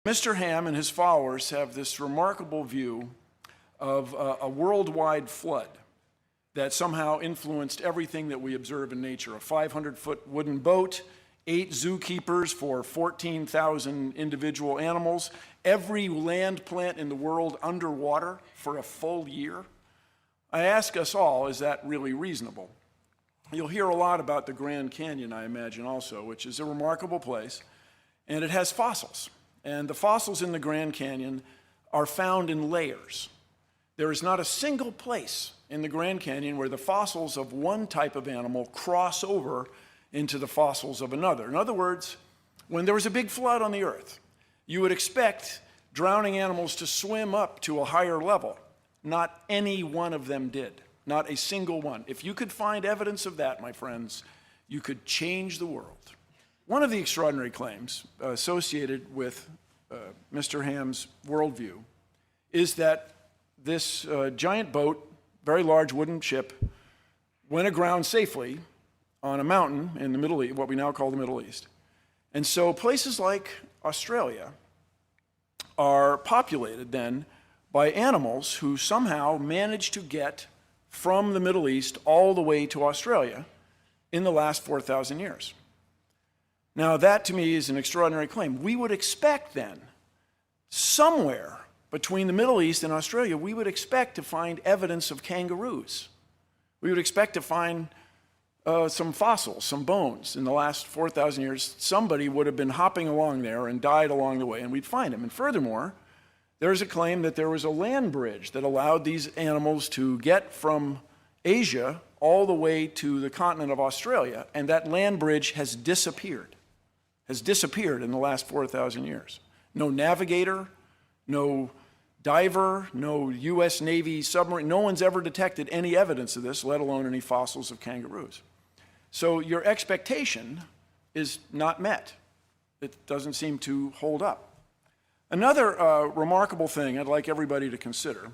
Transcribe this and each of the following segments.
Mr. Ham and his followers have this remarkable view of a worldwide flood that somehow influenced everything that we observe in nature. A 500-foot wooden boat, 8 zookeepers for 14,000 individual animals, every land plant in the world underwater for a full year. I ask us all, is that really reasonable? You'll hear a lot about the Grand Canyon, I imagine, also, which is a remarkable place, and it has fossils. And the fossils in the Grand Canyon are found in layers. There is not a single place in the Grand Canyon where the fossils of one type of animal cross over into the fossils of another. In other words, when there was a big flood on the earth, you would expect drowning animals to swim up to a higher level. Not any one of them did. Not a single one. If you could find evidence of that, my friends, you could change the world. One of the extraordinary claims associated with Mr. Ham's worldview is that this giant boat, very large wooden ship, went aground safely on a mountain in the Middle East, what we now call the Middle East. And so places like Australia are populated then by animals who somehow managed to get from the Middle East all the way to Australia in the last 4,000 years. Now, that to me is an extraordinary claim. We would expect then, somewhere between the Middle East and Australia, we would expect to find evidence of kangaroos. We would expect to find some fossils, some bones. In the last 4,000 years, somebody would have been hopping along there and died along the way, and we'd find them. And furthermore, there's a claim that there was a land bridge that allowed these animals to get from Asia all the way to the continent of Australia, and that land bridge has disappeared in the last 4,000 years. No navigator, no diver, no U.S. Navy submarine, no one's ever detected any evidence of this, let alone any fossils of kangaroos. So your expectation is not met. It doesn't seem to hold up. Another remarkable thing I'd like everybody to consider,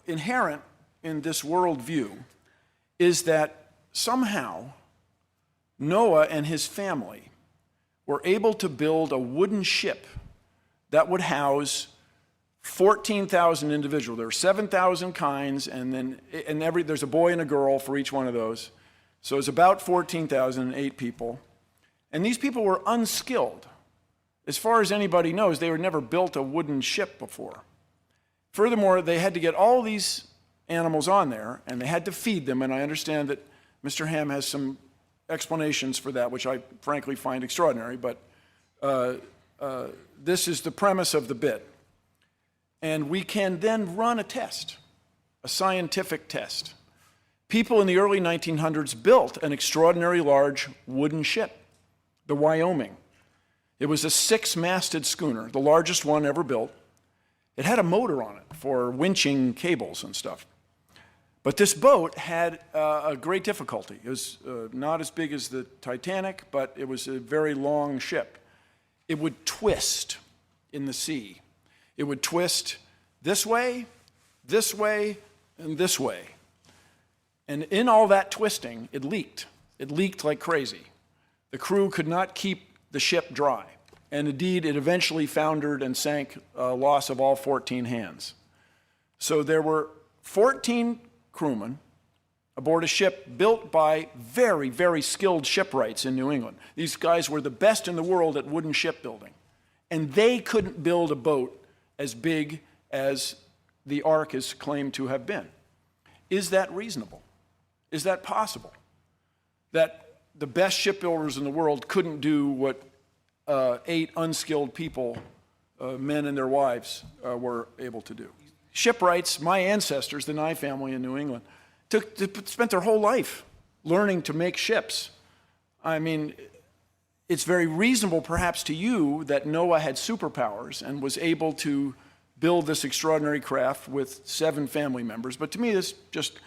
inherent in this worldview, is that somehow Noah and his family were able to build a wooden ship that would house 14,000 individuals. There are 7,000 kinds, and there's a boy and a girl for each one of those. So it's about 14,008 people. And these people were unskilled. As far as anybody knows, they had never built a wooden ship before. Furthermore, they had to get all these animals on there, and they had to feed them, and I understand that Mr. Ham has some explanations for that, which I frankly find extraordinary, but this is the premise of the bit. And we can then run a test, a scientific test. People in the early 1900s built an extraordinary large wooden ship, the Wyoming. It was a 6-masted schooner, the largest one ever built. It had a motor on it for winching cables and stuff. But this boat had a great difficulty. It was not as big as the Titanic, but it was a very long ship. It would twist in the sea. It would twist this way, and this way. And in all that twisting, it leaked. It leaked like crazy. The crew could not keep the ship dry. And indeed, it eventually foundered and sank, loss of all 14 hands. So there were 14 crewmen aboard a ship built by very, very skilled shipwrights in New England. These guys were the best in the world at wooden shipbuilding. And they couldn't build a boat as big as the Ark is claimed to have been. Is that reasonable? Is that possible? That the best shipbuilders in the world couldn't do what 8 unskilled people, men and their wives, were able to do. Shipwrights, my ancestors, the Nye family in New England, spent their whole life learning to make ships. I mean, it's very reasonable perhaps to you that Noah had superpowers and was able to build this extraordinary craft with 7 family members, but to me it's just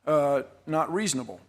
not reasonable.